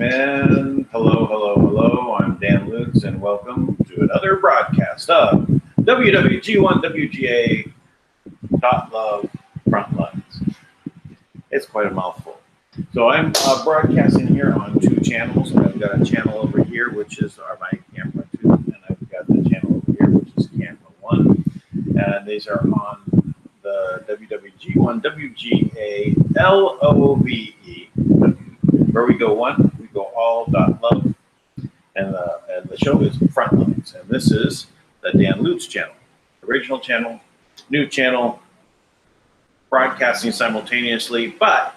And hello, I'm Dan Lutz, and welcome to another broadcast of WWG1WGA .love Frontlines. It's quite a mouthful. So I'm broadcasting here on two channels. I've got a channel over here, which is my camera 2, and I've got the channel over here, which is camera 1. And these are on the WWG1WGA LOVE. Where we go one, we go all .love, and the show is Frontlines, and this is the Dan Lutz channel, original channel, new channel, broadcasting simultaneously, but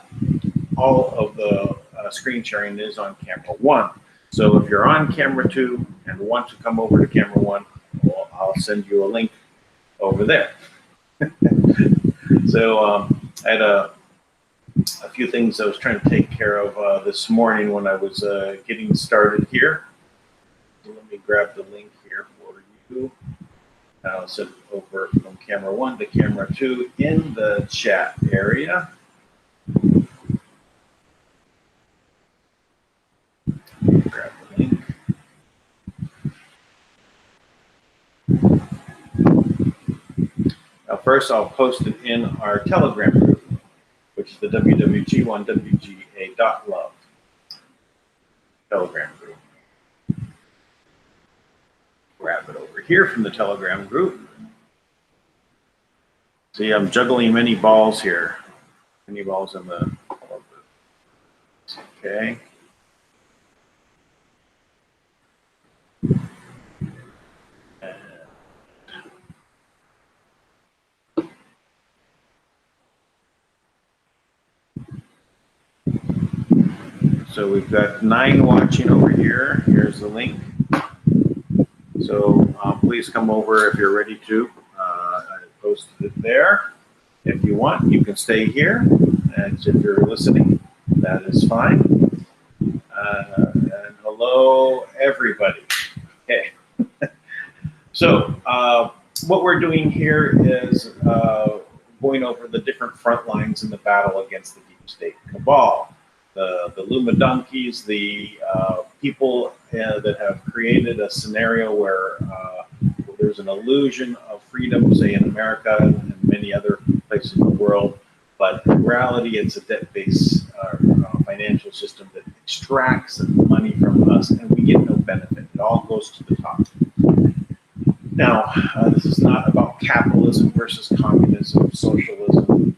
all of the screen sharing is on camera 1. So if you're on camera 2 and want to come over to camera 1, well, I'll send you a link over there. So I had a few things I was trying to take care of this morning when I was getting started here. So let me grab the link here for you. I'll send it over from camera 1 to camera 2 in the chat area. Grab the link. Now first I'll post it in our Telegram group, which is the WWG1WGA.love Telegram group. Grab it over here from the Telegram group. See, I'm juggling many balls here. Many balls in the okay. So we've got 9 watching over here. Here's the link. So please come over if you're ready to. I posted it there. If you want, you can stay here. And if you're listening, that is fine. And hello, everybody. Okay. So what we're doing here is going over the different front lines in the battle against the deep state cabal. The Luma donkeys, the people that have created a scenario where there's an illusion of freedom, say in America and many other places in the world, but in reality it's a debt-based financial system that extracts money from us and we get no benefit. It all goes to the top. Now, this is not about capitalism versus communism, socialism,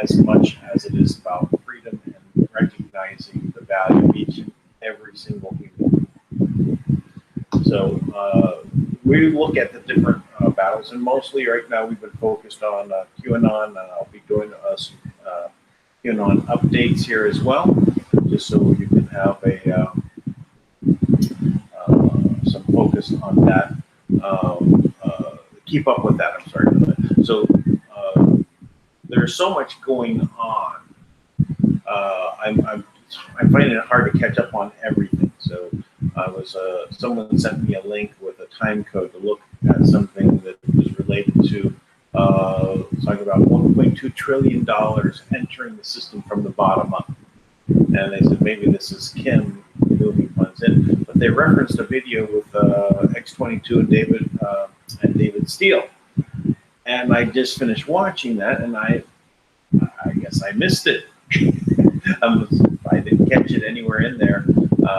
as much as it is about freedom and recognizing the value of each and every single human. So we look at the different battles, and mostly right now we've been focused on Qanon, and I'll be doing some Qanon updates here as well, just so you can have some focus on that. Keep up with that. I'm sorry for that. So there's so much going on. I'm finding it hard to catch up on everything. So I was someone sent me a link with a time code to look at something that was related to talking about $1.2 trillion entering the system from the bottom up. And they said maybe this is Kim moving funds in, but they referenced a video with X22 and David Steele, and I just finished watching that, and I guess I missed it. I didn't catch it anywhere in there.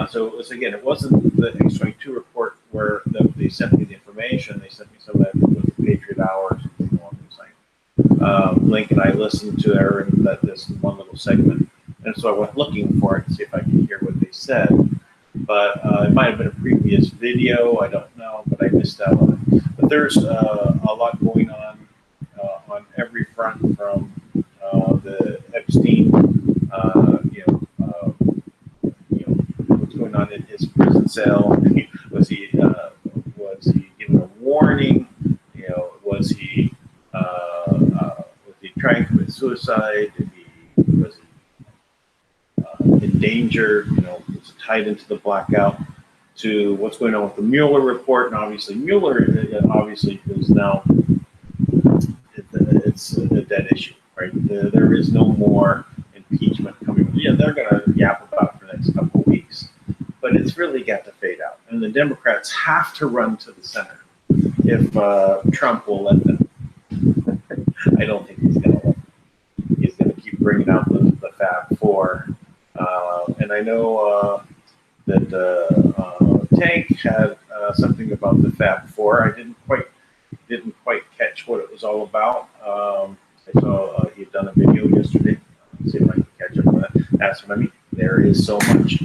So it was, again, it wasn't the X22 report where they sent me the information. They sent me some of that with the Patriot Hour or something along those lines. Link and I listened to this one little segment. And so I went looking for it to see if I could hear what they said. But it might have been a previous video. I don't know, but I missed out on it. But there's a lot going on every front, from the Epstein, what's going on in his prison cell. Was he given a warning? Was he trying to commit suicide? Was he in danger? Was tied into the blackout, to what's going on with the Mueller report. And obviously Mueller is now, it's a dead issue, right? There is no more impeachment coming. Yeah, they're going to yap about it for the next couple of weeks, but it's really got to fade out. And the Democrats have to run to the center if Trump will let them. I don't think he's going to let them. He's going to keep bringing out the Fab Four. And I know that Tank had something about the Fab Four. I didn't quite catch what it was all about. I saw he had done a video yesterday. Let's see if I can catch up on that. That's what I mean. There is so much.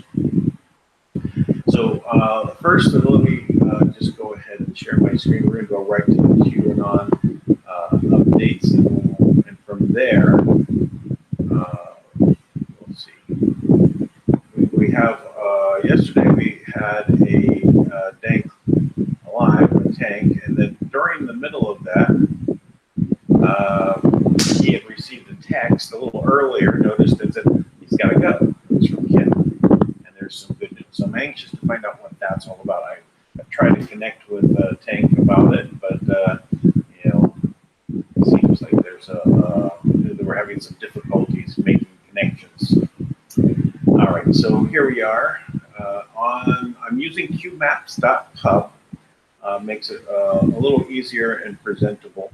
So first, let me just go ahead and share my screen. We're going to go right to the QAnon updates, and from there, let's see. We have yesterday we had a DANK live with Tank, and then during the middle of that, he had received a text a little earlier, noticed that said he's got to go. It's from Kim, and there's some good news. So I'm anxious to find out what that's all about. I've tried to connect with Tank about it, but it seems like we're having some difficulties making connections. All right, so here we are. I'm using qmaps.pub. Makes it a little easier and presentable.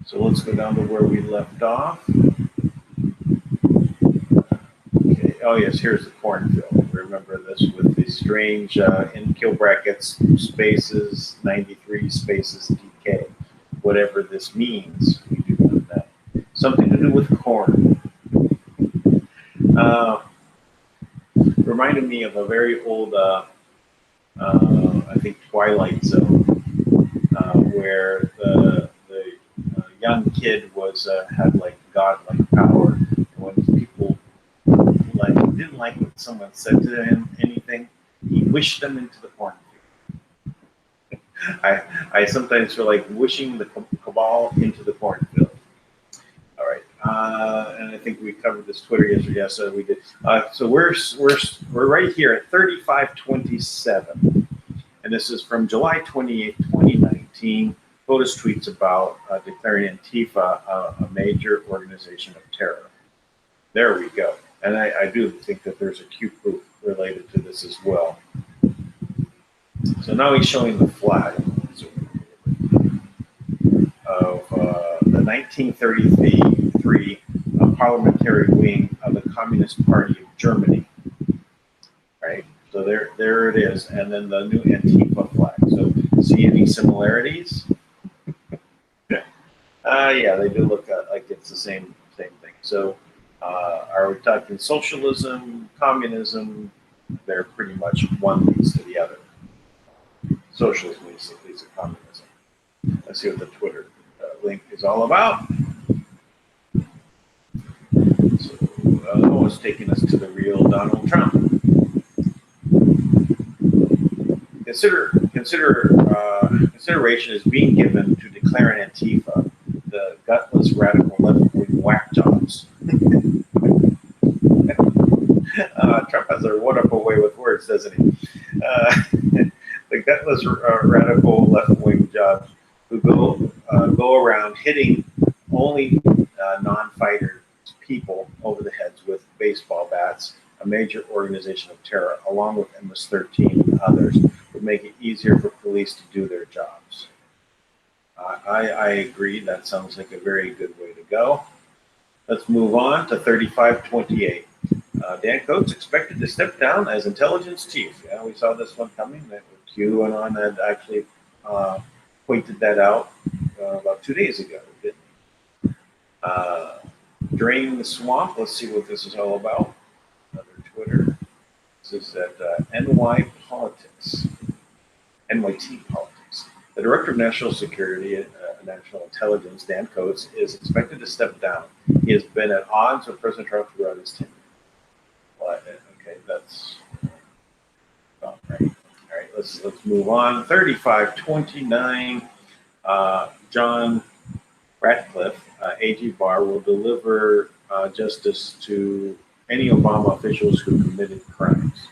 So let's go down to where we left off. Okay. Oh yes, here's the cornfield. Remember this with the strange in kill brackets spaces 93 spaces DK. Whatever this means, we do know that. Something to do with corn. Reminded me of a very old, I think, Twilight Zone, where the young kid had like godlike power. And when people didn't like what someone said to him, anything, he wished them into the cornfield. I sometimes feel like wishing the cabal into the cornfield. All right, and I think we covered this Twitter yesterday. Yeah, so we did. So we're right here at 3527, and this is from July 28, 2019. POTUS tweets about declaring Antifa a major organization of terror. There we go. And I do think that there's a Q proof related to this as well. So now he's showing the flag of the 1933 parliamentary wing of the Communist Party of Germany. Right? So there it is. And then the new Antifa flag. So see any similarities? Yeah, they do look like it's the same thing. So are we talking socialism, communism? They're pretty much one leads to the other. Socialism leads to communism. Let's see what the Twitter link is all about. So it's taking us to the real Donald Trump. Consideration is being given to declaring Antifa the gutless radical left-wing whack jobs. Trump has a wonderful way with words, doesn't he? The gutless radical left-wing jobs who go around hitting only non-fighter people over the heads with baseball bats, a major organization of terror, along with MS-13 and others, would make it easier for police to do their jobs. I agree. That sounds like a very good way to go. Let's move on to 3528. Dan Coates expected to step down as intelligence chief. Yeah, we saw this one coming. That Qanon had actually pointed that out about 2 days ago, didn't he? Drain the swamp. Let's see what this is all about. Another Twitter. This is at NYT Politics. The Director of National Security, National Intelligence, Dan Coates, is expected to step down. He has been at odds with President Trump throughout his tenure. Well, okay, that's all right. All right, let's move on. 3529. John Ratcliffe, AG Barr, will deliver justice to any Obama officials who committed crimes.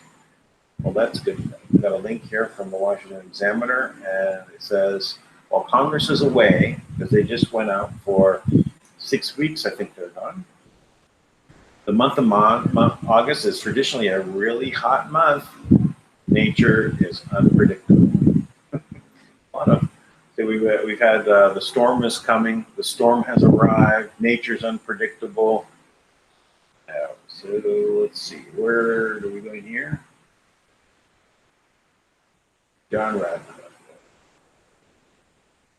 Well, that's good. We've got a link here from the Washington Examiner, and it says, while Congress is away, because they just went out for 6 weeks, I think they're gone. The month of August is traditionally a really hot month. Nature is unpredictable. So we've had the storm is coming. The storm has arrived. Nature's unpredictable. So let's see. Where are we going here? John Radcliffe.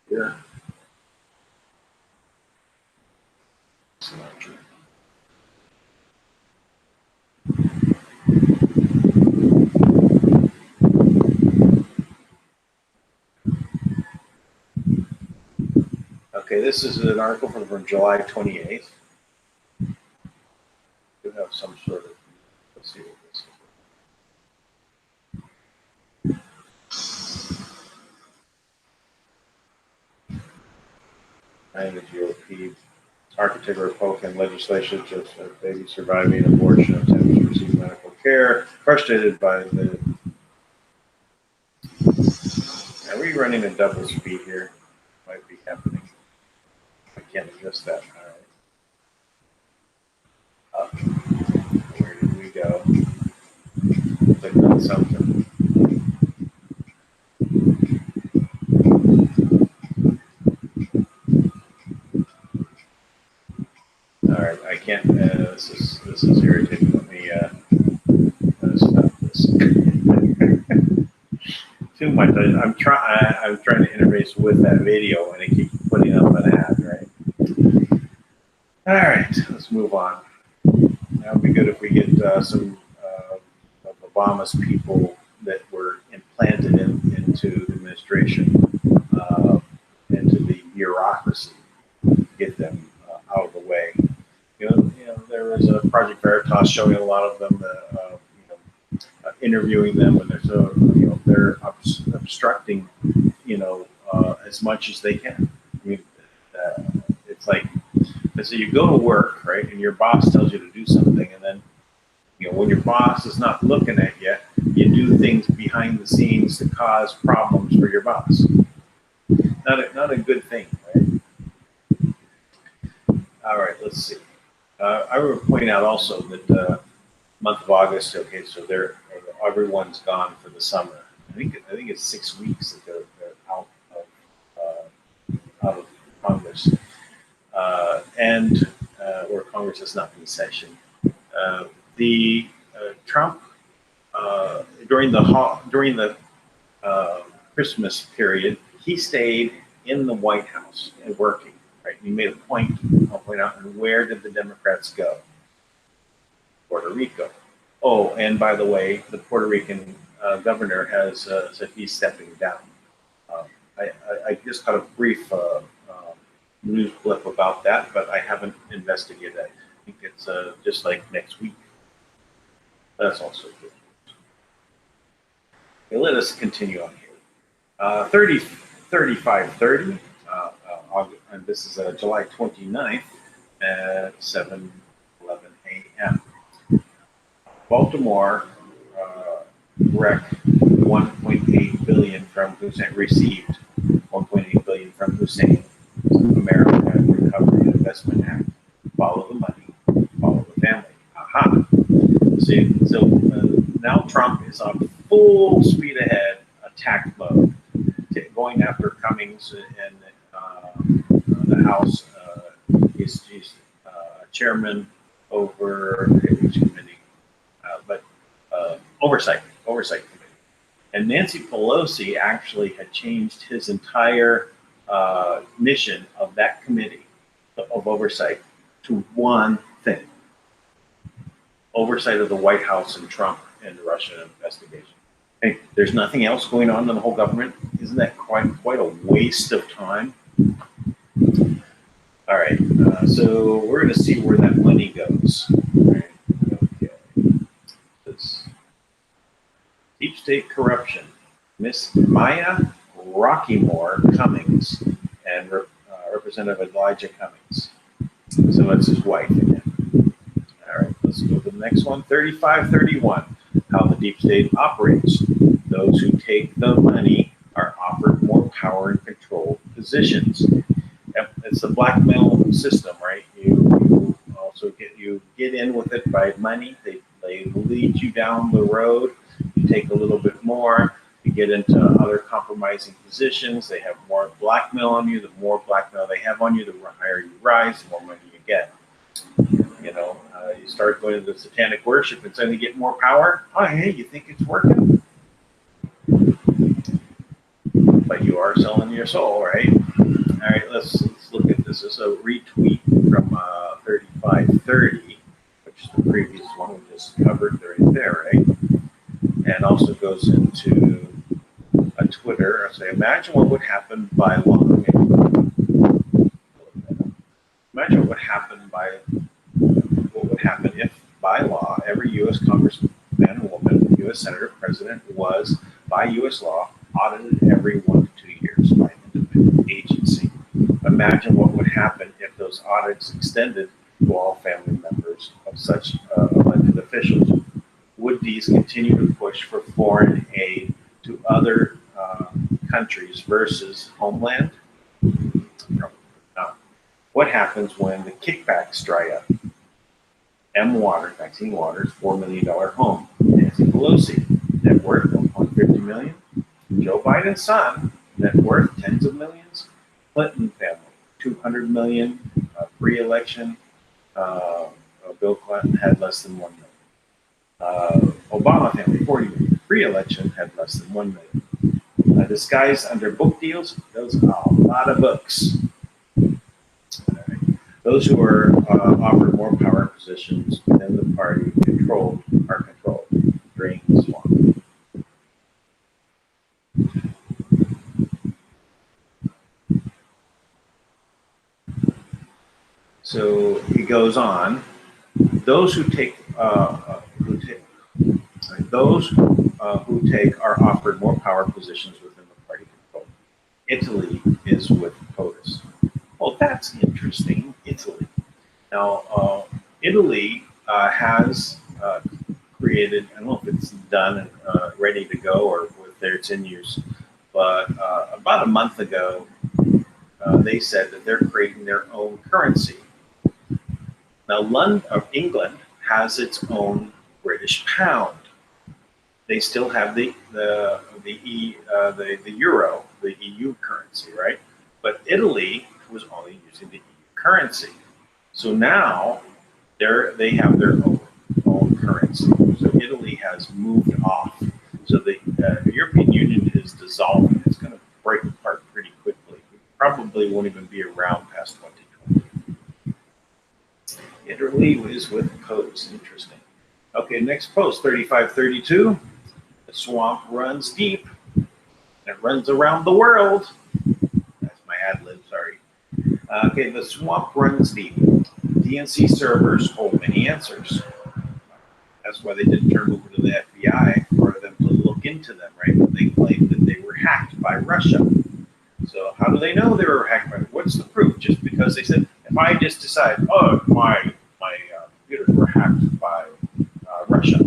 Here. Okay, this is an article from July 28th. We have some sort of, let's see what this is. And the GOP, architect of Republican legislation just a baby surviving abortion attempts to receive medical care, frustrated by the. Are we running a double speed here? Might be happening. I can't adjust that. All right. Up. Where did we go? Click on something. All right, I can't. This is irritating. Let me stop this. Too much. I'm trying to interface with that video, and it keeps putting up an ad. Right. All right, let's move on. That would be good if we get some of Obama's people that were implanted into the administration, into the bureaucracy, get them out of the way. You know, there was a Project Veritas showing a lot of them, interviewing them, and they're obstructing, as much as they can. I mean, it's like, so you go to work, right, and your boss tells you to do something, and then, when your boss is not looking at you, you do things behind the scenes to cause problems for your boss. Not a good thing, right? All right, let's see. I would point out also that month of August. Okay, so everyone's gone for the summer. I think it's 6 weeks that they're out of Congress, or Congress is not in session. The Trump during the Christmas period, he stayed in the White House and working. Right, he made a point. I'll point out. And where did the Democrats go? Puerto Rico. Oh, and by the way, the Puerto Rican governor has said he's stepping down. I just got a brief news clip about that, but I haven't investigated it. I think it's just like next week. That's also good. Okay, let us continue on here. 3530. And this is July 29th at 7:11 a.m. Baltimore wreck 1.8 billion from Hussein received 1.8 billion from Hussein. America recovery Investment Act. Follow the money, follow the family. Aha. See, so now Trump is on full speed ahead attack mode, going after Cummings and the House. He's chairman over which committee, but oversight committee. And Nancy Pelosi actually had changed his entire mission of that committee of oversight to one thing: oversight of the White House and Trump and the Russian investigation. Hey, there's nothing else going on in the whole government. Isn't that quite a waste of time? All right, so we're going to see where that money goes. All right, okay. This deep state corruption. Miss Maya Rockymore Cummings and Representative Elijah Cummings. So that's his wife again. All right, let's go to the next one. 3531. How the deep state operates. Those who take the money are offered more power and control positions. It's a blackmail system, right? You also get in with it by money. They lead you down the road. You take a little bit more. You get into other compromising positions. They have more blackmail on you. The more blackmail they have on you, the higher you rise, the more money you get. You know, you start going to the satanic worship and suddenly get more power. Oh, hey, you think it's working? But you are selling your soul, right? All right, let's look at this. This is a retweet from 3530, which is the previous one we just covered right there, right? And also goes into a Twitter. I say, imagine what would happen by law. Imagine what would happen if by law every U.S. congressman and woman, U.S. senator, president was by U.S. law audited every 1 to 2 years by an independent agency. Imagine what would happen if those audits extended to all family members of such elected officials. Would these continue to push for foreign aid to other countries versus homeland? No. What happens when the kickbacks dry up? Maxine Waters, $4 million home. Nancy Pelosi, net worth $1.50 million. Joe Biden's son, net worth tens of millions. Clinton family, $200 million. Pre-election, Bill Clinton had less than $1 million. Obama family, $40 million. Pre-election had less than $1 million. This guy's under book deals. Those are a lot of books. Those who are offered more power positions within the party are controlled. Drain the swamp. So he goes on. Those who take are offered more power positions within the party control. Italy is with POTUS. Well, that's interesting. Italy. Now, Italy has created, I don't know if it's done and ready to go or whether it's in use, but about a month ago, they said that they're creating their own currency. Now, England has its own British pound. They still have the euro, the EU currency, right? But Italy was only using the EU currency. So now they have their own currency. So Italy has moved off. So the European Union is dissolving. It's going to break apart pretty quickly. It probably won't even be around past 2020. Italy is with POTUS. Interesting. Okay, next post, 3532. The swamp runs deep. It runs around the world. That's my ad lib, sorry. Okay, the swamp runs deep. DNC servers hold many answers. That's why they didn't turn over to the FBI for them to look into them, right? They claimed that they were hacked by Russia. So how do they know they were hacked by? What's the proof? Just because they said, if I just decide, oh, my computers were hacked by Russia.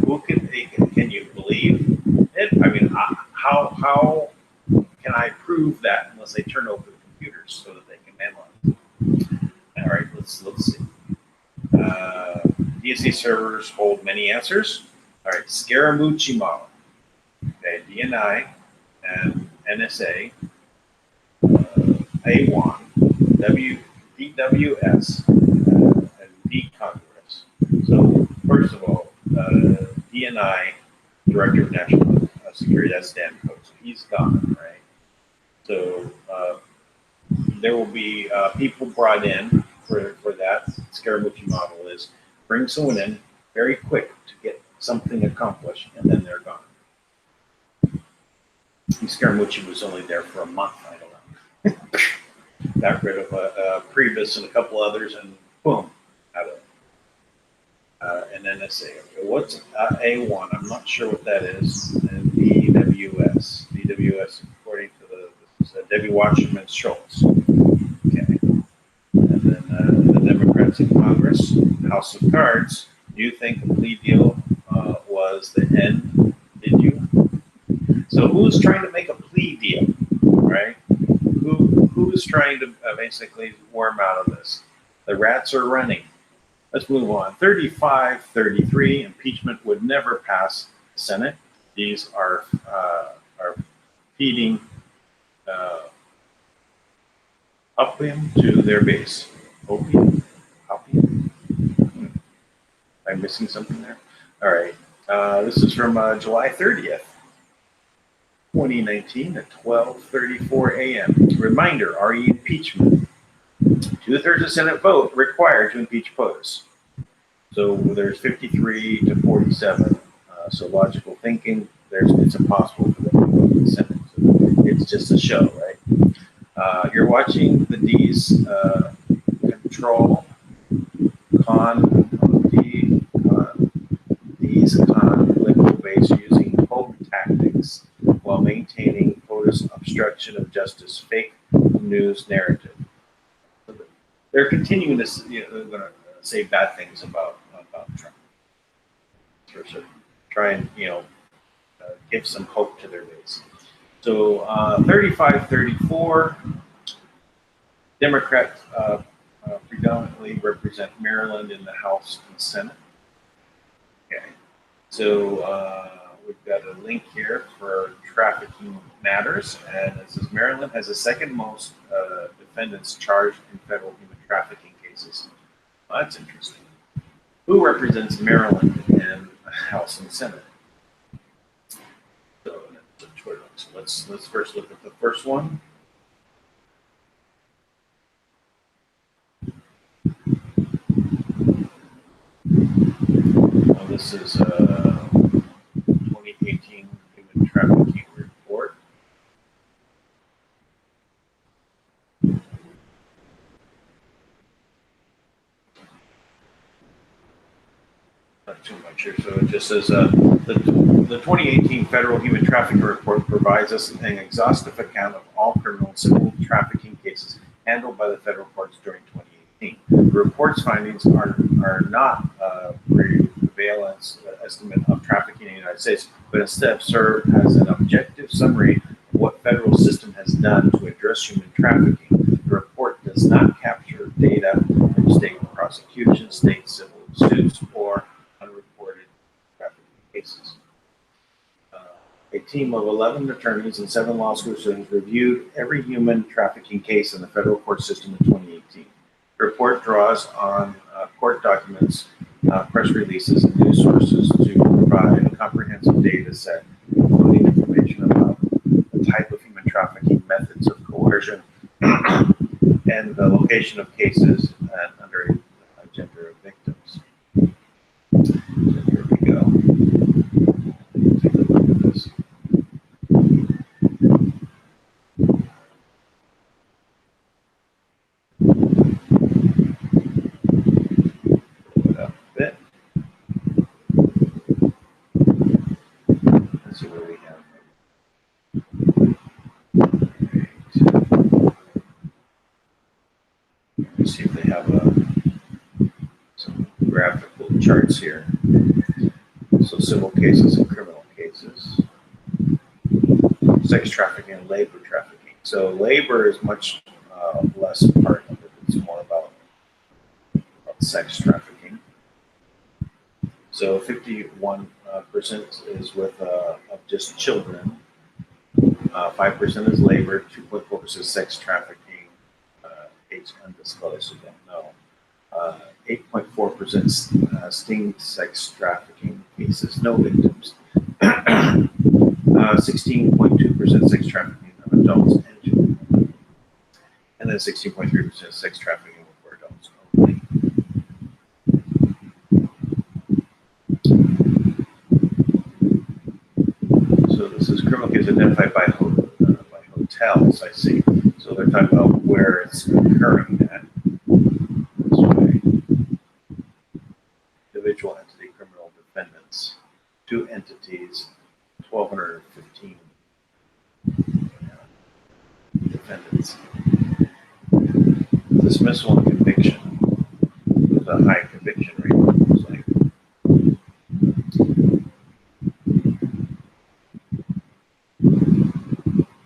Who can you believe it? I mean, how can I prove that unless they turn over the computers so that they can analyze. All right, let's see. DSA servers hold many answers. All right, Scaramucci model. Okay, DNI and NSA, A1, DWS, and D Congress. So first of all, DNI, Director of National Security, that's Dan Lutz. He's gone, right? So there will be people brought in for that. Scaramucci model is bring someone in very quick to get something accomplished, and then they're gone. Scaramucci was only there for a month, I don't know. Got rid of Priebus and a couple others, and boom, out of it. And then let's see, okay, what's A1? I'm not sure what that is. And DWS. DWS, according to the Debbie Wasserman Schultz. Okay. And then the Democrats in Congress, House of Cards. Do you think a plea deal was the end? Did you? So who's trying to make a plea deal, right? Who's trying to basically worm out of this? The rats are running. Let's move on. 35-33, impeachment would never pass the Senate. These are feeding opium to their base. Opium? Am I missing something there? All right. This is from July 30th. 2019 at 12:34 a.m. Reminder, RE impeachment. 2/3 of Senate vote required to impeach POTUS. So there's 53 to 47. So logical thinking, it's impossible for them to vote in the Senate. So it's just a show, right? You're watching the D's control D's political base using hope tactics while maintaining POTUS obstruction of justice fake news narrative. They're continuing to they're going to say bad things about Trump. For sure. Try and give some hope to their base. So 35-34, Democrats predominantly represent Maryland in the House and Senate. Okay, so we've got a link here for trafficking matters, and it says Maryland has the second most defendants charged in federal human trafficking cases. Well, that's interesting. Who represents Maryland in the House and Senate? So let's first look at the first one. Well, this is 2018 human trafficking report. Not too much here, so it just says the 2018 Federal Human Trafficking Report provides us an exhaustive account of all criminal and civil trafficking cases handled by the federal courts during 2018. The report's findings are not a prevalence estimate of trafficking in the United States, but instead serve as an objective summary of what federal system has done to address human trafficking. The report does not capture data from state prosecutions, state civil suits, or unreported trafficking cases. A team of 11 attorneys and 7 law school students reviewed every human trafficking case in the federal court system in 2018. The report draws on court documents, press releases, and news sources to provide a comprehensive data set, including information about the type of human trafficking, methods of coercion, and the location of cases and under a gender of victims. So here we go. Take a look at this. Pull it up a bit. Let's see what we have. Let's see if they have some graphical charts here. So civil cases and criminal cases, sex trafficking and labor trafficking. So labor is much less part of it. It's more about sex trafficking. So 51% is with of just children. 5% is labor. 2.4% sex trafficking. Age undisclosed, so don't know. 8.4% sting sex trafficking cases, no victims. 16.2% sex trafficking of adults and children. And then 16.3% sex trafficking for adults only. So this is criminal case identified by hotels, I see. So they're talking about where it's occurring at. This way. Individual entity criminal defendants. 2 entities, 1,215 defendants. Dismissal and conviction. There's a high conviction rate, it looks like.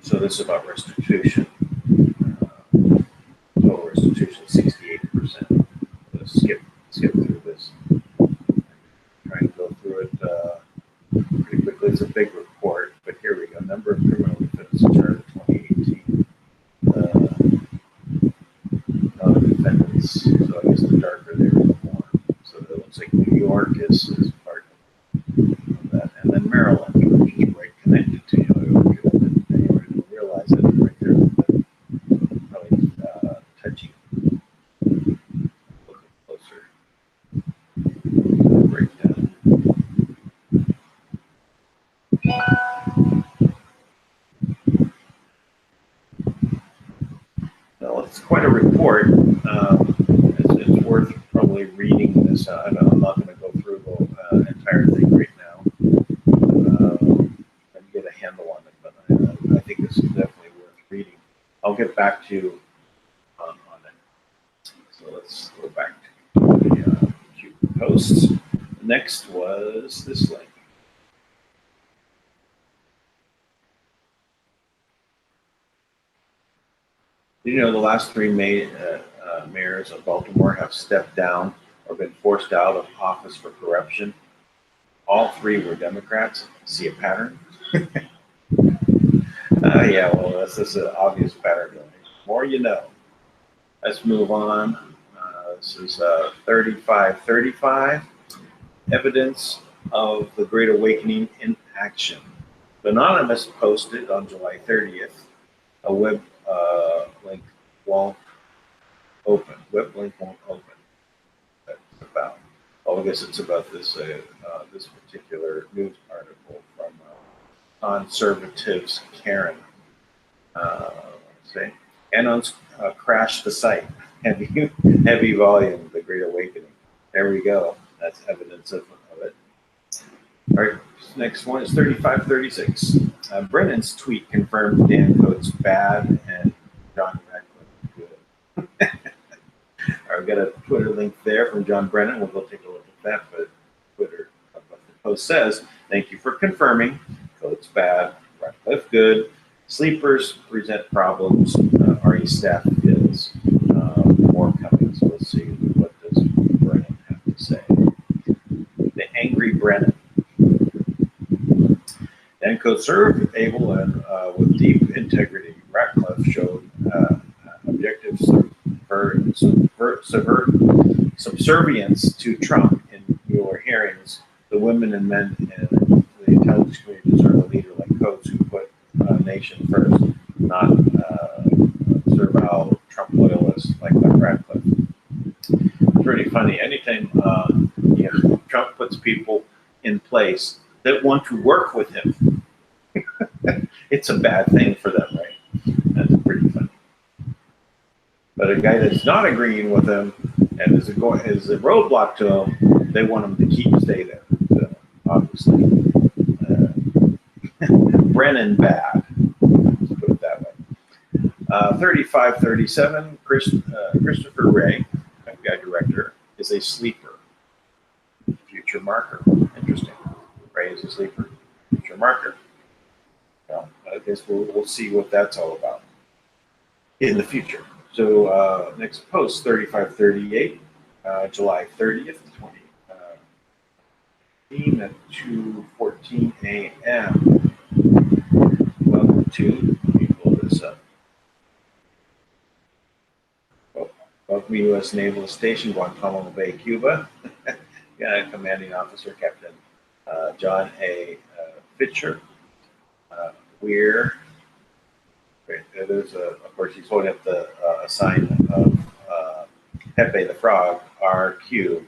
So this is about restitution. Total restitution 68%. Let's skip through this. Trying to go through it pretty quickly. It's a big report, but here we go. Number of criminal defendants charged in 2018. Defendants. So I guess the darker there, the more. So it looks like New York is part of that, and then Maryland, which is right connected to New York. Anyway, didn't realize it right there. Probably touchy. Looking closer. Breakdown. Well, it's quite a report. It's worth probably reading this. I'm not going to go through the entire thing right now and get a handle on it, but I think this is definitely worth reading. I'll get back to you on it. So let's go back to the queue posts. Next was this link. You know, the last 3 mayors of Baltimore have stepped down or been forced out of office for corruption. All 3 were Democrats. See a pattern? Yeah, well, this is an obvious pattern. The more you know. Let's move on. This is 3535. Evidence of the Great Awakening in action. Anonymous posted on July 30th a web link won't open. Web link won't open. That's about. Oh, I guess it's about this this particular news article from Conservatives Karen. Say, Qanon's crashed the site. Heavy volume. The Great Awakening. There we go. That's evidence of it. All right. Next one is 3536. Brennan's tweet confirmed Dan Coates bad and John Radcliffe good. I've got a Twitter link there from John Brennan. We'll go take a look at that. But Twitter, what the post says, thank you for confirming. Coates bad, Radcliffe good. Sleepers present problems. RE staff is more coming. So let's see what does Brennan have to say. The angry Brennan. Dan Coates served able and with deep integrity. Radcliffe showed objective subservience to Trump in Mueller hearings. The women and men in the intelligence community deserve a leader like Coates who put nation first, not servile Trump loyalists like Radcliffe. It's pretty funny. Anytime Trump puts people in place that want to work with him, it's a bad thing for them, right? That's pretty funny. But a guy that's not agreeing with him and is a roadblock to him, they want him to stay there. So, obviously, Brennan bad. Let's put it that way. 3537. Christopher Wray, FBI director, is a sleeper. Future marker. Interesting. Wray is a sleeper. Future marker. Well, I guess we'll see what that's all about in the future. So next post, 3538, July 30th, 2018 at 2:14 a.m. Welcome to, let me pull this up. Welcome to U.S. Naval Station, Guantanamo Bay, Cuba. Commanding Officer Captain John A. Fitcher. We're there's of course, he's holding up the sign of Pepe the Frog, RQ.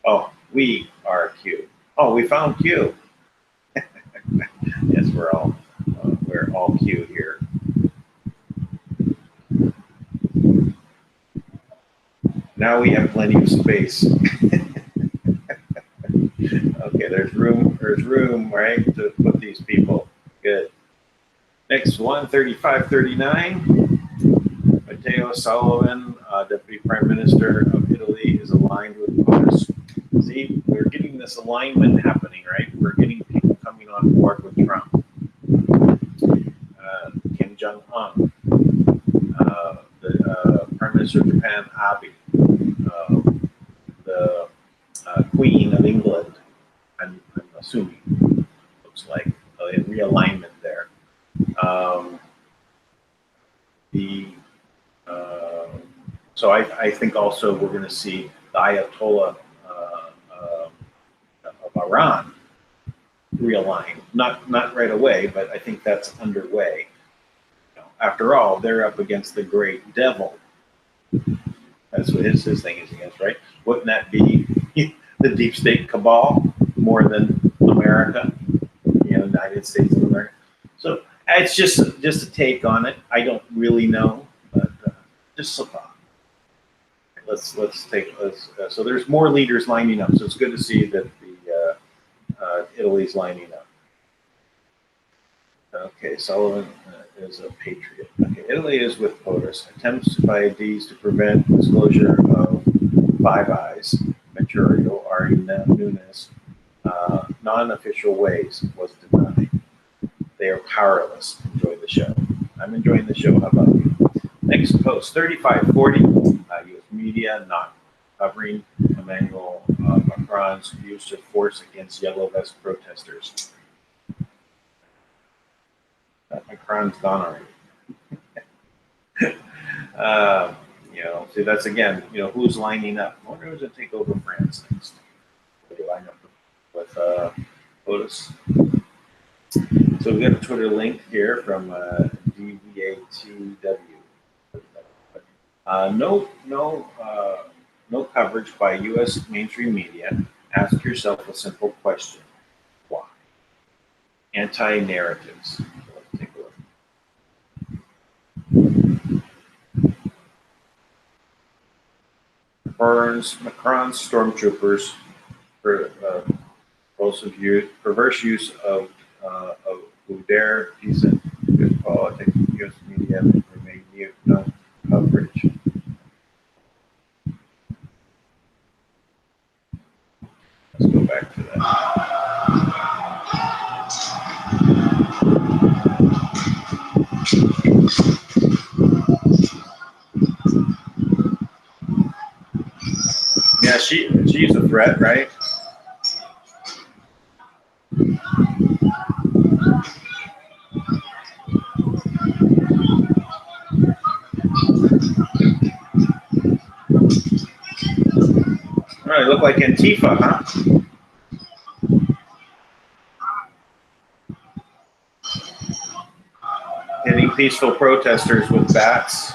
Oh, we are Q. Oh, we found Q. Yes, we're all Q here. Now we have plenty of space. Okay, there's room, right, to put these people. Good. Next one, 3539. Matteo Sullivan, Deputy Prime Minister of Italy, is aligned with POTUS. See, we're getting this alignment happening, right? We're getting people coming on board with Trump. Kim Jong-un, the Prime Minister of Japan, Abe, the Queen of England, I'm assuming, looks like a realignment there. So I think also we're going to see the Ayatollah of Iran realign. Not right away, but I think that's underway. After all, they're up against the great devil. That's what his thing is against, right? Wouldn't that be the deep state cabal more than America? United States of America. So it's just a take on it. I don't really know, but just a thought. So there's more leaders lining up. So it's good to see that the Italy's lining up. Okay, Sullivan is a patriot. Okay, Italy is with POTUS. Attempts by Addis to prevent disclosure of Five Eyes material are in Nunes' non-official ways was denied. They are powerless. Enjoy the show. I'm enjoying the show. How about you? Next post, 3540. U.S. media not covering Emmanuel Macron's use of force against yellow vest protesters. Macron's gone already. See, that's again, who's lining up. I wonder who's going to take over France next. Will they line up with POTUS? So we got a Twitter link here from DVATW. No coverage by U.S. mainstream media. Ask yourself a simple question: why? Anti-narratives. So let's take a look. Macron's stormtroopers for perverse use of who dare decent good politics. U.S. media remain mute. No coverage. Let's go back to that. Yeah, she's a threat, right? All right, look like Antifa, huh? Hitting peaceful protesters with bats.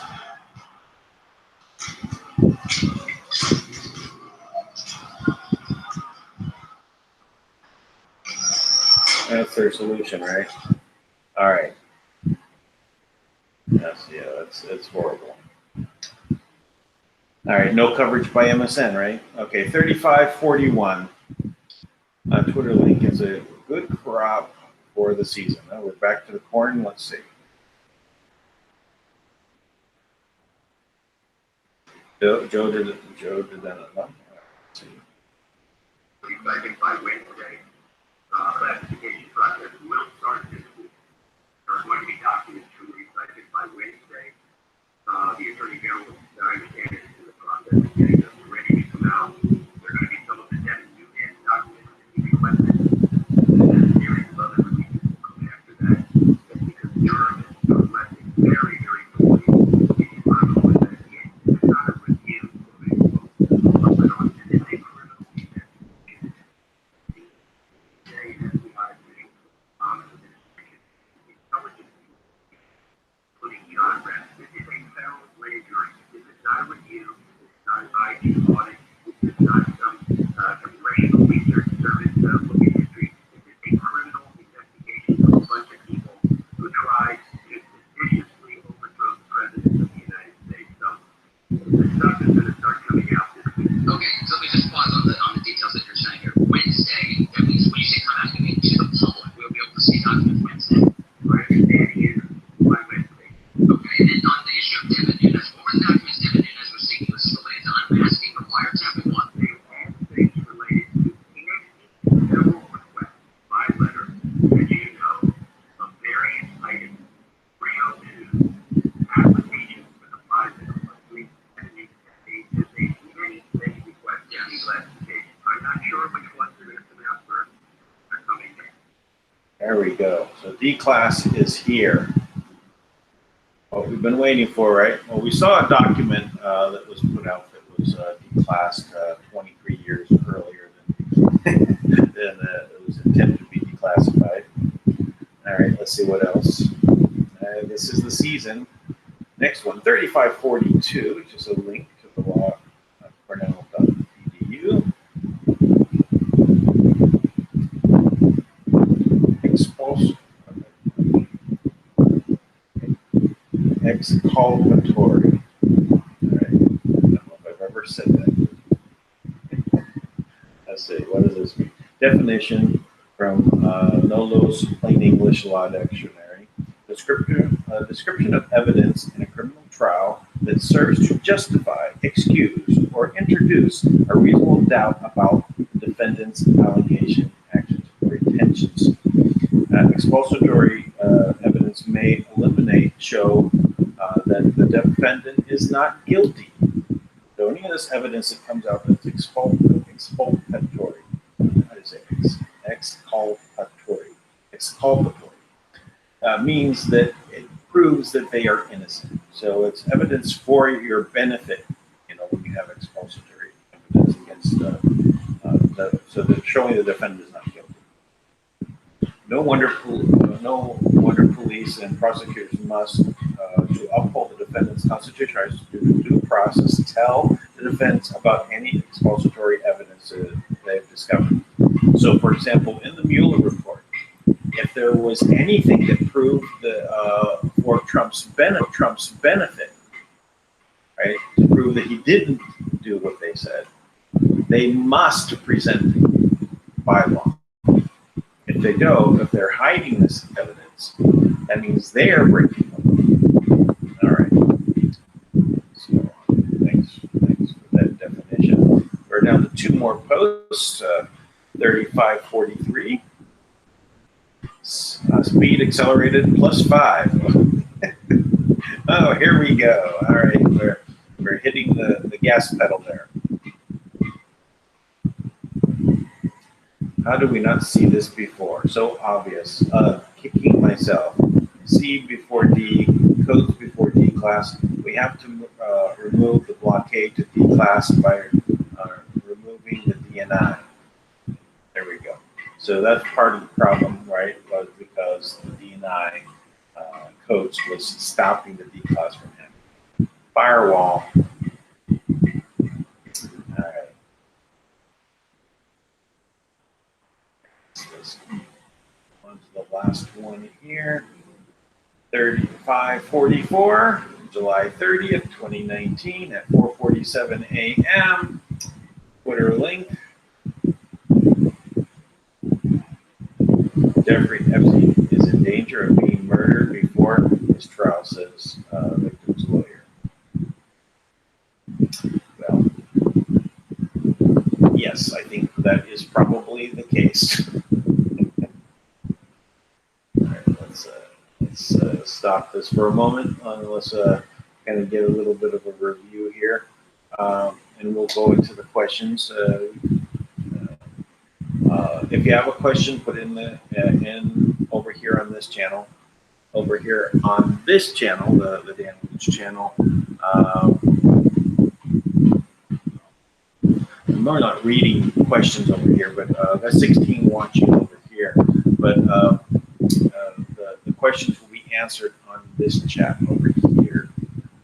That's their solution, right? All right. Yes, yeah, it's horrible. All right, no coverage by MSN, right? Okay, 3541. Twitter link is a good crop for the season. We're back to the corn. Let's see. Joe did that. Let's see. Second by Wednesday. Classification process will start this week. There are going to be documents to be recycled by Wednesday. The Attorney General will stuff is going to start coming out this week. Okay, so let me just pause on the details that you're saying here. Wednesday, that means when you say come out, you mean to the public. We'll be able to see documents Wednesday. My understanding is by Wednesday. Okay, and then on the issue of Devin Nunes, what were the documents Devin Nunes was seeking? Was this related to unmasking or wiretapping what? They all things related to several requests by letter, as you know, of various items, 302 applications for the project of three pending there's many requests for declassification. I'm not sure which ones are going to come out first. They're coming in. There we go. So D-class is here. What we've been waiting for, right? Well, we saw a document that was put out that was declassed 23 years earlier than it was intended to be declassified. All right, let's see what else. This is the season. Next one, 3542, which is a link to the law at cornell.edu. Exculpatory. All right. I don't know if I've ever said that. Let's see, what does this mean? Definition from Nolo's Plain English Law Dictionary. Description of evidence in a criminal trial that serves to justify, excuse, or introduce a reasonable doubt about the defendant's allegation, actions, or intentions. Expulsory evidence may eliminate, show that the defendant is not guilty. So any of this evidence that comes out that's exculpatory, how do you say exculpatory, means that it proves that they are innocent. So it's evidence for your benefit, you know, when you have expulsory evidence against, so that showing the defendant is not guilty. No wonder police and prosecutors must, to uphold the defendant's constitutional rights to due process, tell the defense about any expulsory evidence that they've discovered. So, for example, in the Mueller report, if there was anything that proved for Trump's benefit, right, to prove that he didn't do what they said, they must present it by law. If they don't, if they're hiding this evidence, that means they are breaking the law. All right. So thanks for that definition. We're down to two more posts. 3543. Speed accelerated +5. Oh, here we go. All right, we're hitting the gas pedal there. How do we not see this before? So obvious. Kicking myself. C before D, codes before D class. We have to remove the blockade to D class by removing the DNI. There we go. So that's part of the problem, right? Was because the DNI codes was stopping the D class from happening. Firewall. All right. On to the last one here. 3544, July 30th, 2019 at 4:47 a.m. Twitter link. Jeffrey Epstein is in danger of being murdered before his trial, says victim's lawyer. Well, yes, I think that is probably the case. All right, let's stop this for a moment. Let's kind of get a little bit of a review here, and we'll go into the questions. If you have a question, put in over here on this channel. Over here on this channel, the Dan Lutz channel. I'm not reading questions over here, but got 16 watching over here. But the questions will be answered on this chat over here.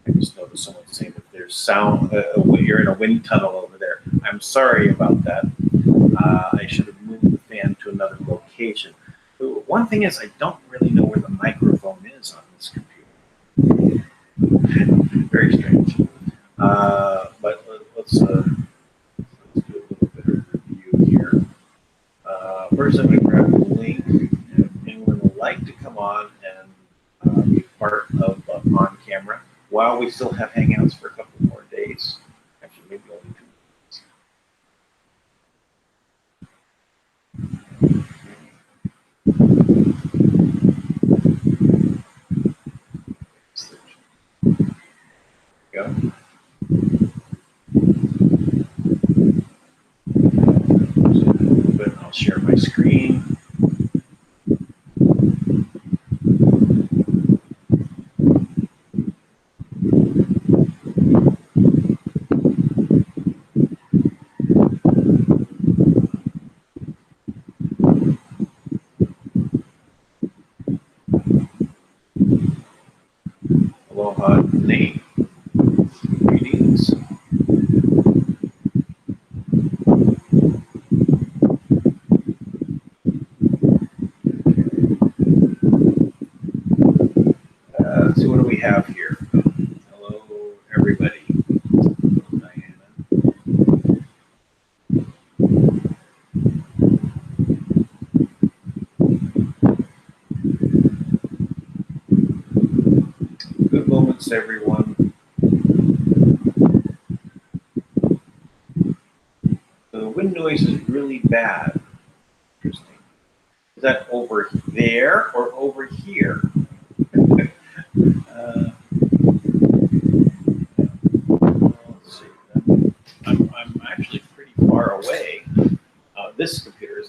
I just noticed someone saying that there's sound. You're in a wind tunnel over there. I'm sorry about that. I should have moved the fan to another location. One thing is, I don't really know where the microphone is on this computer. Very strange. let's do a little bit of review here. First, I'm going to grab the link. If anyone would like to come on and be part of on camera while we still have Hangouts for a couple more days. Actually, maybe only 2 go. I'll share my screen. Aloha, Nate. Greetings. Let's see, what do we have here? Hello, everybody. Hello, Diana. Good moments, everyone. The wind noise is really bad. Interesting. Is that over there or over here? Let's see. I'm actually pretty far away.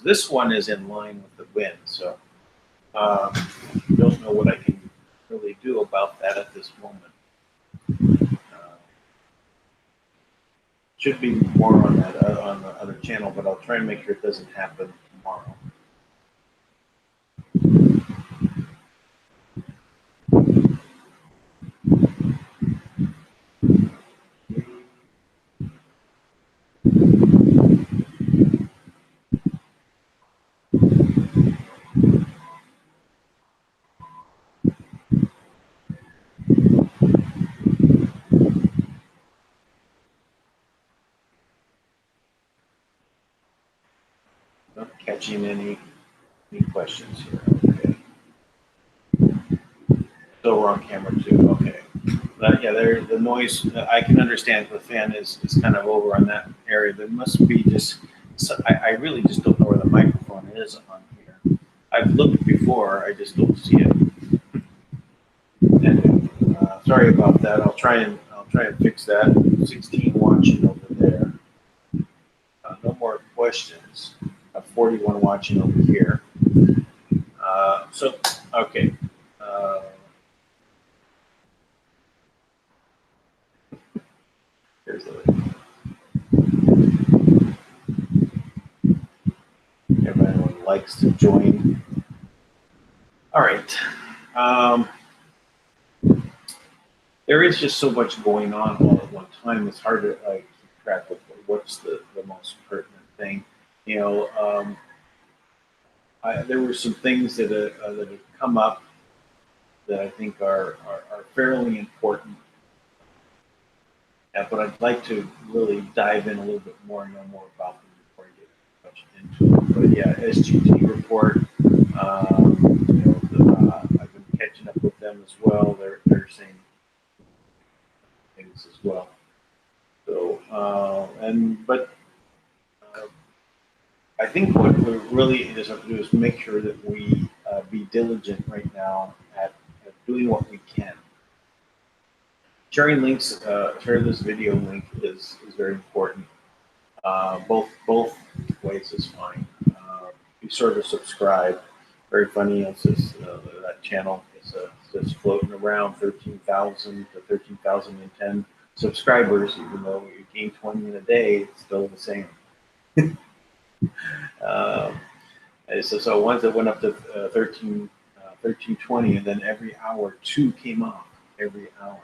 This one is in line with the wind, so don't know what I can really do about that at this moment. Should be more on that on the other channel, but I'll try and make sure it doesn't happen tomorrow. Not catching any questions here. Okay. So we're on camera too. Okay. Yeah, the noise. I can understand the fan is kind of over on that area. There must be just. I really just don't know where the microphone is on here. I've looked before. I just don't see it. And sorry about that. I'll try and fix that. 16 watching over there. No more questions. 41 watching over here. So, okay. Here's the link. Everyone likes to join. All right. There is just so much going on all at one time. It's hard to keep track of what's the most pertinent thing. You know, there were some things that have come up that I think are fairly important. But I'd like to really dive in a little bit more and know more about them before I get much into it. But yeah, SGT report. You know, I've been catching up with them as well. They're saying things as well. So I think what we really have to do is make sure that we be diligent right now at doing what we can. Sharing links, share this video link is very important. Both ways is fine. Be sure to subscribe. Very funny. It's just, that channel is just floating around 13,000 to 13,010 subscribers. Even though you gain 20 in a day, it's still the same. So once it went up to 1320, and then every hour 2 came off every hour.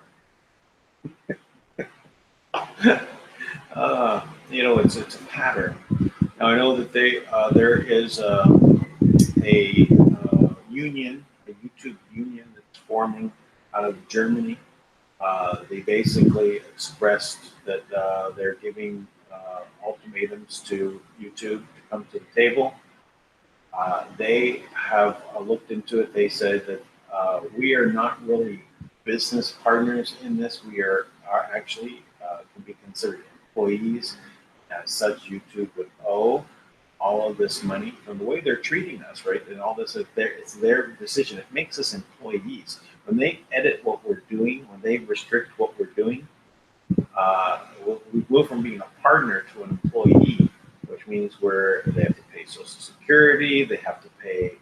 You know, it's a pattern. Now I know that there is a union, a YouTube union that's forming out of Germany. They basically expressed that they're giving ultimatums to YouTube to come to the table. They have looked into it. They said that we are not really business partners in this. We are actually can be considered employees. As such, YouTube would owe all of this money from the way they're treating us, right? And all this, it's their decision. It makes us employees. When they edit what we're doing, when they restrict what we're doing, we go from being a partner to an employee, which means they have to pay Social Security, they have to pay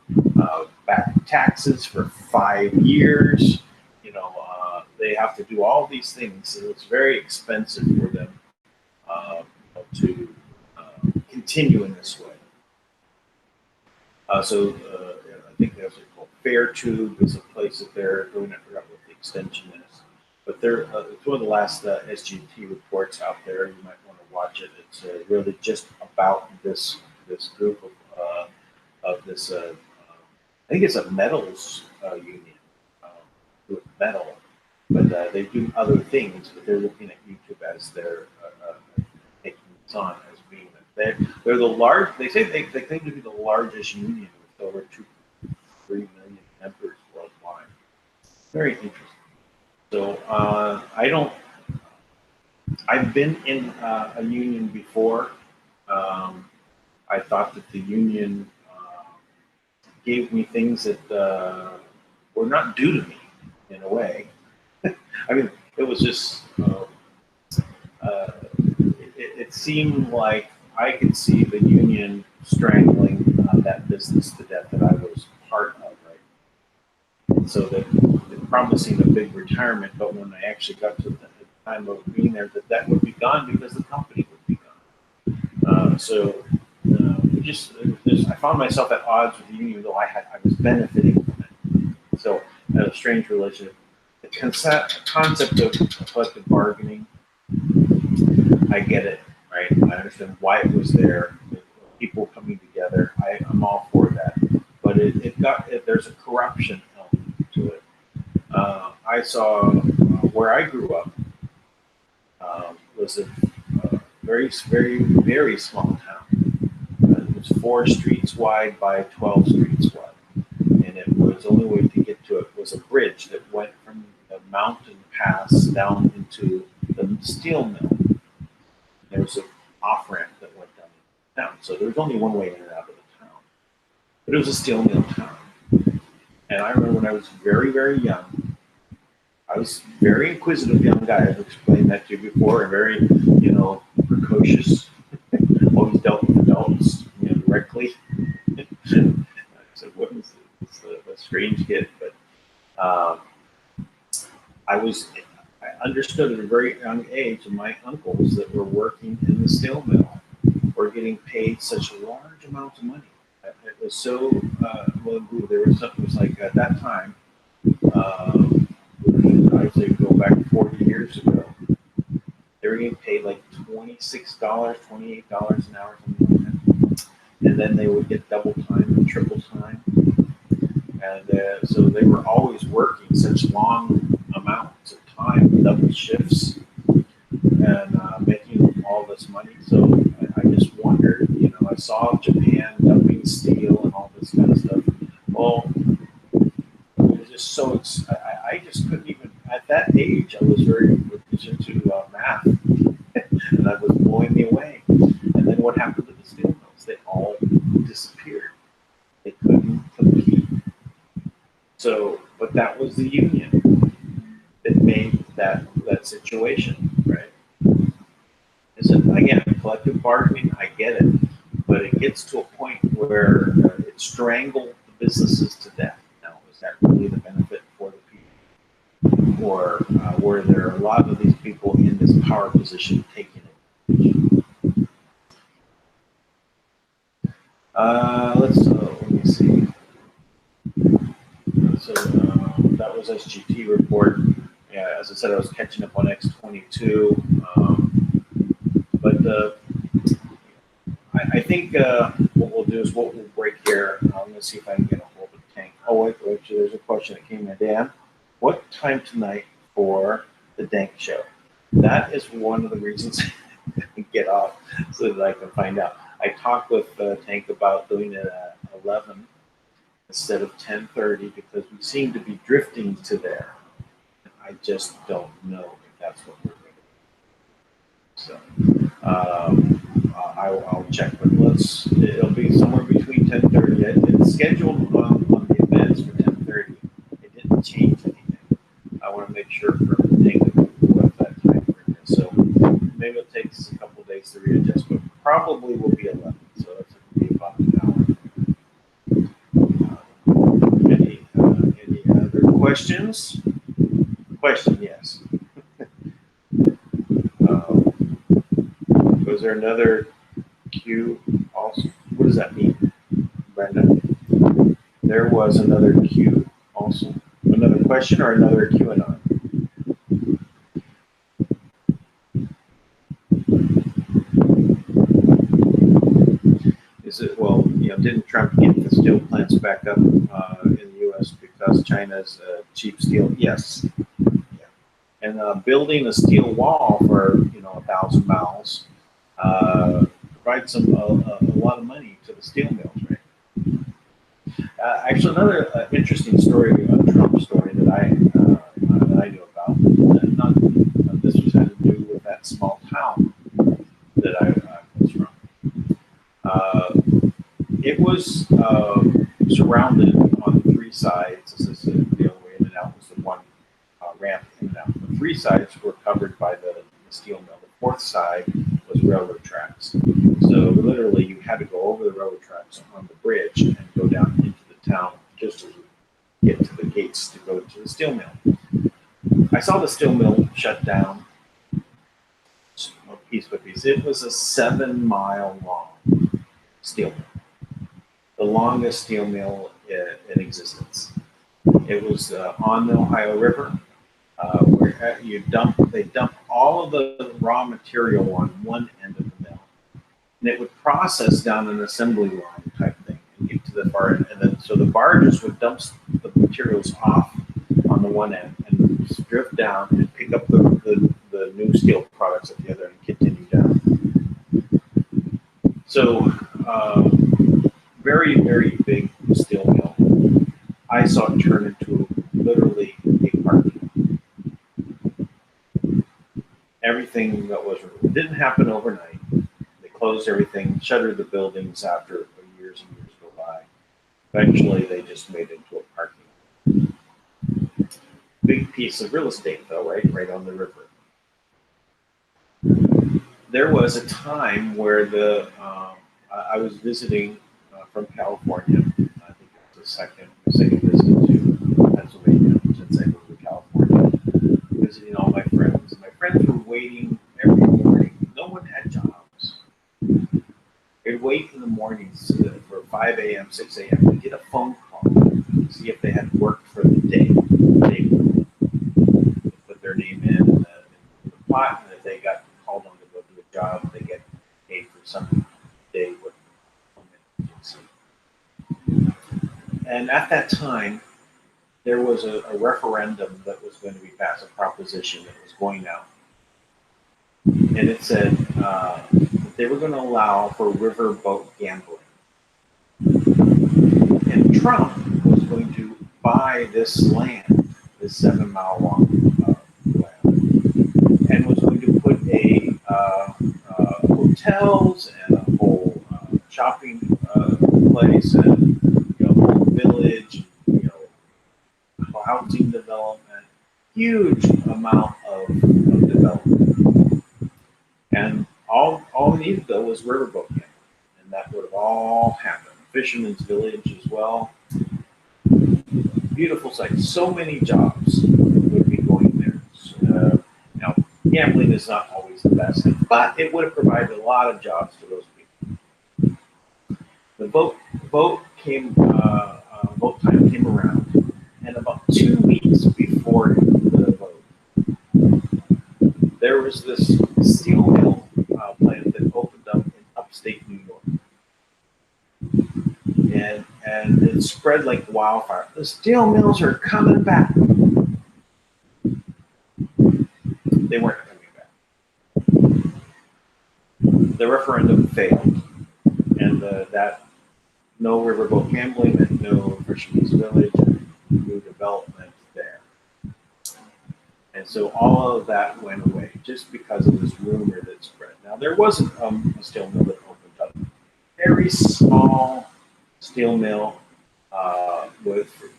back taxes for 5 years. They have to do all these things. So it's very expensive for them to continue in this way. I think there's called FairTube is a place that they're doing. I forgot what the extension is, but it's one of the last SGT reports out there. You might want to watch it. It's really just about this group of this. I think it's a metals union with metal, but they do other things. But they're looking at YouTube as their taking this on as being they're the large. They say they claim to be the largest union with over 2-3 million members worldwide. Very interesting. So I've been in a union before. I thought that the union gave me things that were not due to me in a way. I mean, it was just, it seemed like I could see the union strangling that business to death that I was part of, right? And so they're promising a big retirement, but when I actually got to the time of being there, that would be gone because the company would be gone. I found myself at odds with the union, though I was benefiting from it. So I had a strange relationship. The concept of collective bargaining, I get it, right? I understand why it was there. People coming together, I'm all for that. But there's a corruption element to it. I saw where I grew up was a very, very, very small town. It was 4 streets wide by 12 streets wide. And it was the only way to get to it was a bridge that went from the mountain pass down into the steel mill. There was an off-ramp that went down into town. So there was only one way in and out of the town. But it was a steel mill town. And I remember when I was very, very young, I was a very inquisitive young guy. I've explained that to you before, and very, precocious. Always dealt with adults, directly. I said, what is it? It's a strange kid, but I understood at a very young age that my uncles that were working in the steel mill were getting paid such large amounts of money. It was so, there was something, it was like at that time, I'd say go back 40 years ago, they were getting paid like $26, $28 an hour, something like that. And then they would get double time and triple time. And so they were always working such long amounts of time, double shifts, and making all this money. So I just wondered, I saw Japan dumping steel and all this kind of stuff. Well, it was just so, I just couldn't even, at that age, I was very into math, and that was blowing me away. And then what happened to the steel mills? They all disappeared. They couldn't compete. So, but that was the union that made that situation, right? So again, collective bargaining, I get it, but it gets to a point where it strangled the businesses to death. Now, is that really the benefit for the people? Or were there a lot of these people in this power position taking it? Let me see. So that was SGT report. Yeah, as I said, I was catching up on X22. But I think what we'll do is we'll break here. I'm going to see if I can get a hold of Tank. Oh, wait, there's a question that came in. Dan, what time tonight for the DANK show. That is one of the reasons I get off so that I can find out. I talked with Tank about doing it at 11 instead of 10:30 because we seem to be drifting to there. I just don't know if that's what we're doing. So I'll check, but it'll be somewhere between 10:30. It's scheduled on the events for 10:30. It didn't change anything. I want to make sure for Tank what that time frame is. So maybe it'll take us a couple of days to readjust, but probably will be 11. So that's going to be about an hour. Any other questions? Question, yes. Was there another Q also? What does that mean, Brenda? There was another Q also. Another question or another Qanon? Is it, well, didn't Trump get the steel plants back up in the U.S. because China's cheap steel? Yes. Yeah. And building a steel wall for 1,000 miles provides a lot of money to the steel mills, right? Actually, another interesting story, a Trump story that I knew about. This was had to do with that small town that I was from. It was surrounded on 3 sides. This is the other way in and out was the one ramp in and out. The 3 sides were covered by the steel mill. The 4th side was railroad tracks. So literally, you had to go over the railroad tracks on the bridge and go down into the town just to get to the gates to go to the steel mill. I saw the steel mill shut down piece by piece. It was a 7-mile long steel mill, the longest steel mill in existence. It was on the Ohio River, where they dump all of the raw material on one end of the mill, and it would process down an assembly line type thing and get to the far end, and then so the barges would dump the materials off on the one end and drift down and pick up the new steel products at the other end and continue down. So very, very big steel mill. I saw it turn into literally a parking lot. Everything that was removed. It didn't happen overnight. They closed everything, shuttered the buildings after years and years go by. Eventually, they just made it into a parking lot. Big piece of real estate, though, right on the river. There was a time where I was visiting from California. I think it was the second visit to Pennsylvania since I moved to California. Visiting all my friends. My friends were waiting every morning. No one had jobs. They'd wait in the mornings for 5 a.m., 6 a.m. to get a phone call to see if they had worked for the day. They put their name in the pot, and if they got called on to go do a job, they get paid for some day with agency. And at that time, there was a referendum that was going to be passed, a proposition that was going out. And it said that they were going to allow for riverboat gambling. And Trump was going to buy this land, this 7-mile long land, and was going to put hotels and a whole shopping place and whole village, housing development, huge amount of development. And all we needed though was riverboat gambling, and that would have all happened. Fisherman's Village as well. Beautiful site. So many jobs would be going there. So, now, gambling is not always the best, but it would have provided a lot of jobs to those people. The vote time came around, and about 2 weeks before the vote, there was this steel mill plant that opened up in upstate New York. And it spread like wildfire. The steel mills are coming back. they weren't coming back. The referendum failed, and that no riverboat gambling and no Fisheries Village, new development there. And so all of that went away just because of this rumor that spread. Now, there wasn't a steel mill that opened up. Very small steel mill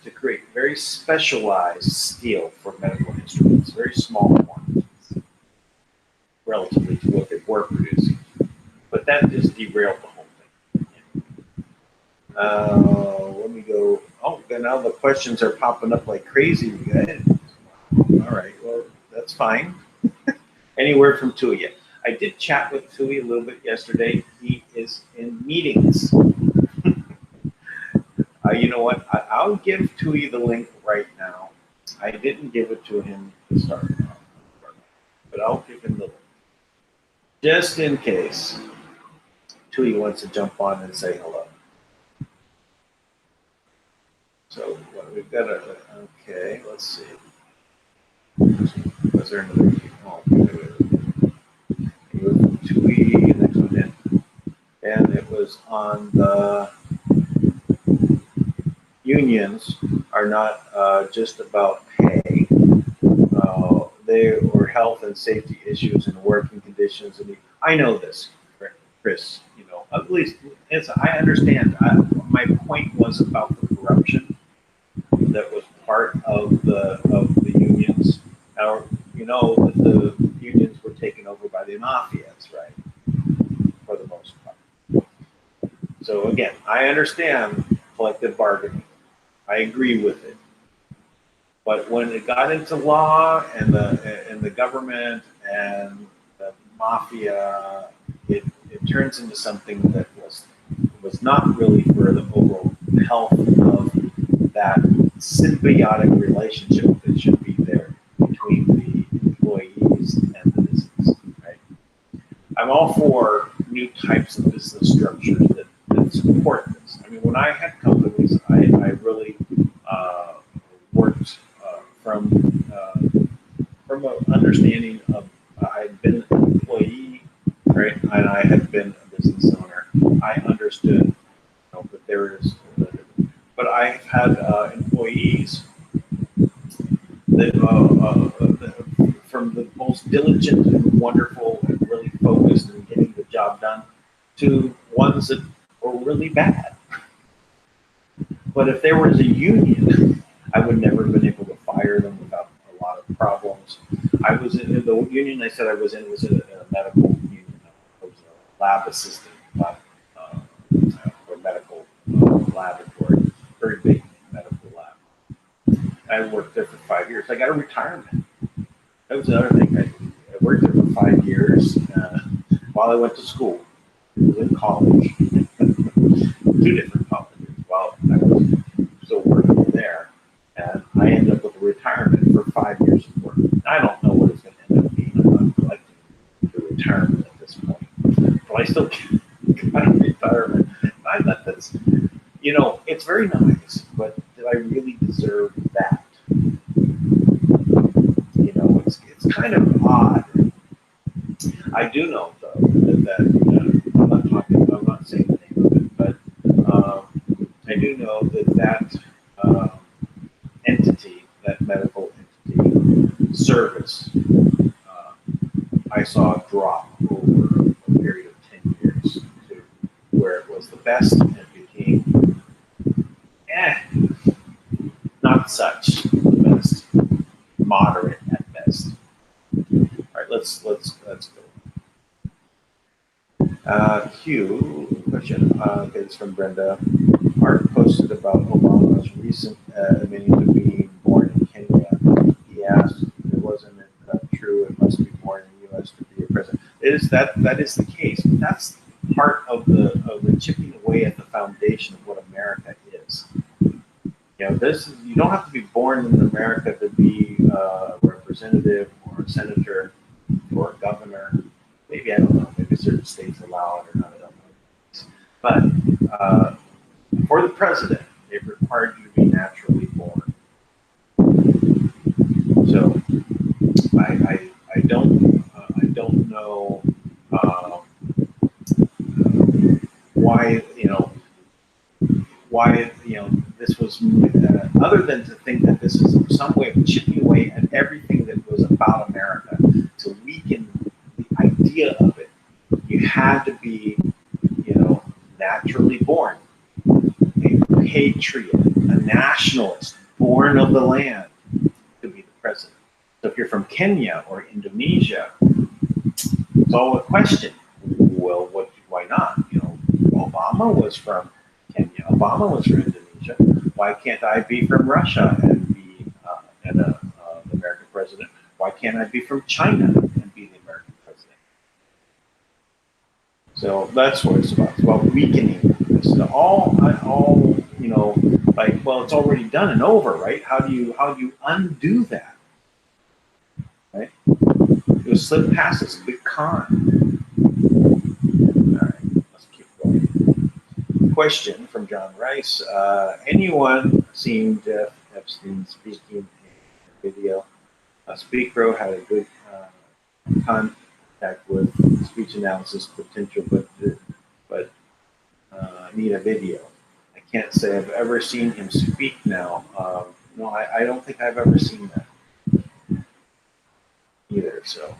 to create very specialized steel for medical instruments, very small quantities, relatively to what they were producing. But that just derailed the whole thing. Let me go. Oh, now the questions are popping up like crazy. All right, well, that's fine. Anywhere from Tui. I did chat with Tui a little bit yesterday. He is in meetings. You know what? I'll give Tui the link right now. I didn't give it to him to start, but I'll give him the link. Just in case Tui wants to jump on and say hello. So we've got okay, let's see. Was there another? Oh, Tui, next one in. And it was on the unions are not just about pay. They were health and safety issues and working conditions. And I know this, Chris. You know, at least I understand. My point was about the corruption that was part of the unions. Now, you know that the unions were taken over by the mafias, right? For the most part. So again, I understand collective bargaining. I agree with it. But when it got into law and the government and the mafia, it turns into something that was not really for the overall health of that symbiotic relationship that should be there between the employees and the business, right? I'm all for new types of business structures that support this. I mean, when I had companies, I really worked from an understanding of I had been an employee, right, and I had been a business owner. I understood, that there is, but I've had employees that from the most diligent and wonderful and really focused in getting the job done to ones that were really bad. But if there was a union, I would never have been able to fire them without a lot of problems. I was in the union I said I was in a medical union. I was a lab assistant, or medical laboratory, very big medical lab. I worked there for 5 years. I got a retirement. That was the other thing. I worked there for 5 years while I went to school. I was in college, 2 different colleges. While I was still working there, and I ended up with a retirement for 5 years of work. I don't know what it's going to end up being. I'm not collecting the retirement at this point, but I still got a retirement. I thought that's, it's very nice, but did I really deserve that? It's kind of odd. I do know though that I'm not saying the name of it, but I do know that entity, that medical entity service, I saw drop over a period of 10 years to where it was the best and it became, not such the best, moderate at best. All right, let's go. Q question. Okay, it's from Brenda. Art posted about Obama's recent admitting to being born in Kenya. He asked, "It wasn't true? It must be born in the U.S. to be a president." That is the case. But that's part of the chipping away at the foundation of what America is. You don't have to be born in America to be a representative or a senator or a governor. Maybe, I don't know, maybe certain states allow it or not, I don't know. But for the president, it required you to be naturally born. So I I don't know why this was other than to think that this is some way of chipping away at everything that was about America to weaken the idea of it. You had to be, naturally born, a patriot, a nationalist, born of the land to be the president. So if you're from Kenya or Indonesia, it's all a question. Well, why not? Obama was from Kenya. Obama was from Indonesia. Why can't I be from Russia and be the American president? Why can't I be from China and be the American president? So that's what it's about. It's about weakening. It's all well, it's already done and over, right? How do you undo that? Right? It was slip past. It's a big con. All right, let's keep going. Question from John Rice. Anyone seen Jeff Epstein speaking in a video? Speakro had a good contact with speech analysis potential, but need a video. I can't say I've ever seen him speak now. No, I don't think I've ever seen that either. So,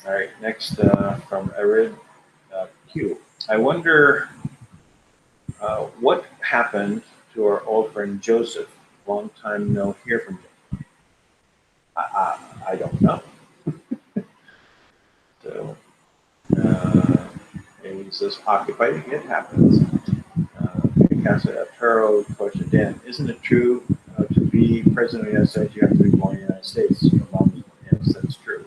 all right, next from Arid Q. I wonder what happened to our old friend Joseph. Long time no hear from him. I don't know. So maybe he says occupied. It happens. Taro question. Dan, isn't it true to be president of the United States you have to be born in the United States? Yes, that's true.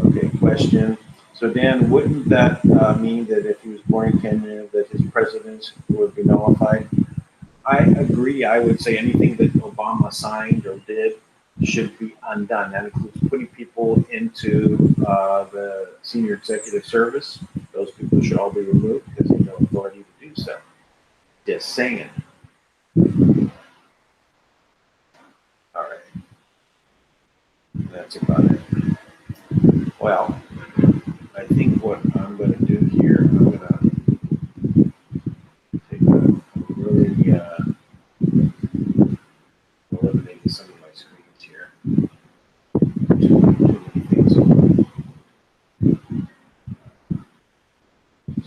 Okay, question. So Dan, wouldn't that mean that if he was born in Kenya, that his presidency would be nullified? I agree. I would say anything that Obama signed or did should be undone. That includes putting people into the senior executive service. Those people should all be removed because they have no authority to do so. Just saying. All right. That's about it. Well, I think what I'm going to do here, I'm going to take a really eliminate some of my screens here. Too many things open.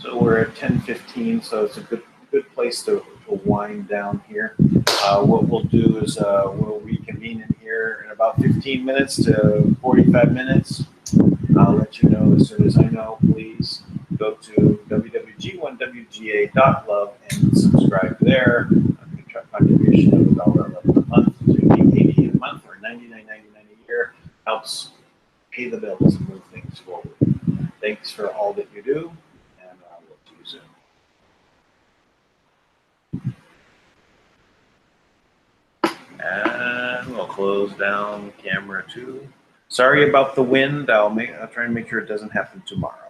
So we're at 10:15, so it's a good place to wind down here. What we'll do is we'll reconvene in here in about 15 minutes to 45 minutes. I'll let you know as soon as I know. Please go to WWG1WGA.love and subscribe there. A contribution of $1.11 a month to $80 a month or $99.99 a year helps pay the bills and move things forward. Thanks for all that you do, and we'll see you soon. And we'll close down camera 2. Sorry about the wind. I'll try and make sure it doesn't happen tomorrow.